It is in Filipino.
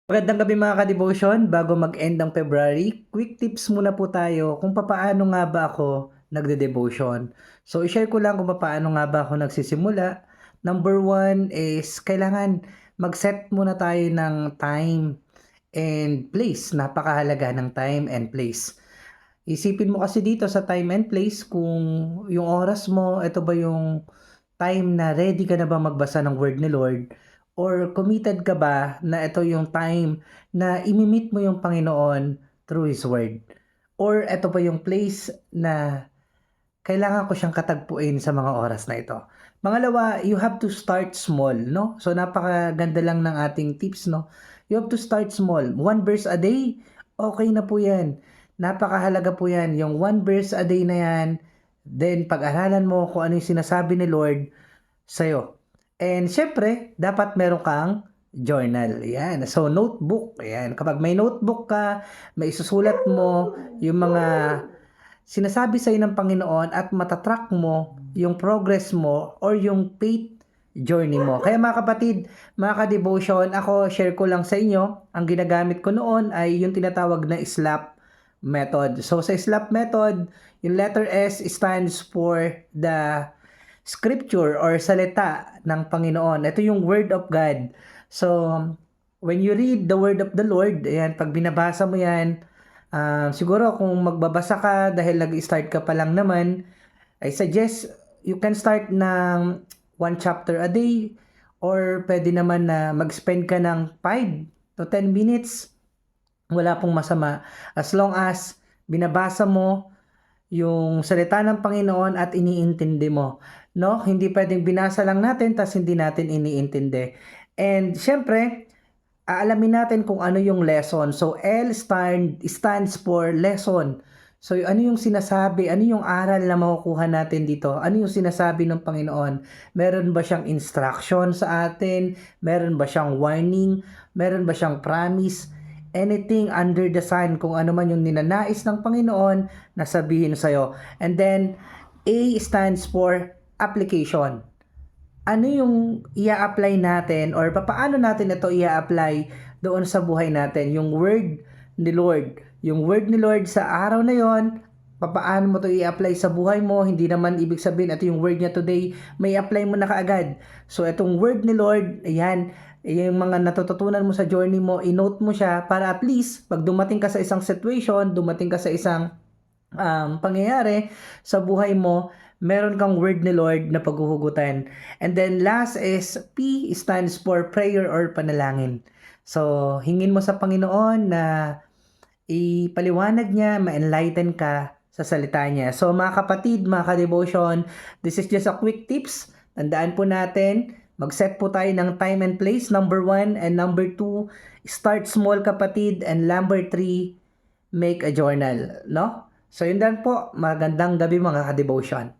Magandang gabi mga ka-devotion. Bago mag-end ang February, quick tips muna po tayo kung papaano nga ba ako nagde-devotion. So, i-share ko lang kung papaano nga ba ako nagsisimula. Number one is kailangan mag-set muna tayo ng time and place. Napakahalaga ng time and place. Isipin mo kasi dito sa time and place kung yung oras mo, ito ba yung time na ready ka na ba magbasa ng word ni Lord? Or committed ka ba na ito yung time na imimit mo yung Panginoon through His word? Or ito pa yung place na kailangan ko siyang katagpuin sa mga oras na ito. Pangalawa, you have to start small, no? So napakaganda lang ng ating tips, no? You have to start small. One verse a day, okay na po yan. Napakahalaga po yan. Yung one verse a day na yan, then pag-aralan mo kung ano yung sinasabi ni Lord sa'yo. And syempre, dapat meron kang journal. Yan. So, notebook. Yan. Kapag may notebook ka, may isusulat mo yung mga sinasabi sa'yo ng Panginoon at matatrack mo yung progress mo or yung faith journey mo. Kaya mga kapatid, mga ka-devotion, ako share ko lang sa inyo, ang ginagamit ko noon ay yung tinatawag na SLAP method. So sa SLAP method, yung letter S stands for the scripture or salita ng Panginoon. Ito yung word of God. So when you read the word of the Lord, ayan, pag binabasa mo yan, siguro kung magbabasa ka dahil nag-start ka pa lang naman, I suggest you can start ng one chapter a day or pwede naman na mag-spend ka ng 5 to 10 minutes. Wala pong masama. As long as binabasa mo yung salita ng Panginoon at iniintindi mo. No? Hindi pwedeng binasa lang natin tas hindi natin iniintindi. And syempre, aalamin natin kung ano yung lesson. So, stands for lesson. So, ano yung sinasabi? Ano yung aral na makukuha natin dito? Ano yung sinasabi ng Panginoon? Meron ba siyang instruction sa atin? Meron ba siyang warning? Meron ba siyang promise? Anything under the sun, kung ano man yung ninanais ng Panginoon na sabihin sa'yo. And then, A stands for application. Ano yung ia-apply natin or paano natin ito ia-apply doon sa buhay natin, yung word ni Lord. Yung word ni Lord sa araw na yon, paano mo to i-apply sa buhay mo? Hindi naman ibig sabihin ito yung word niya today, may apply mo na kaagad. So itong word ni Lord, ayan, yung mga natututunan mo sa journey mo, i-note mo siya para at least pag dumating ka sa isang situation, dumating ka sa isang pangyayari sa buhay mo, meron kang word ni Lord na paghuhugutan. And then last is P stands for prayer or panalangin. So, hingin mo sa Panginoon na ipaliwanag niya, ma-enlighten ka sa salita niya. So, mga kapatid, mga ka-devotion, this is just a quick tips. Tandaan po natin, mag-set po tayo ng time and place, number 1. And number 2, start small kapatid. And number 3, make a journal. No? So, yun lang po. Magandang gabi mga ka-devotion.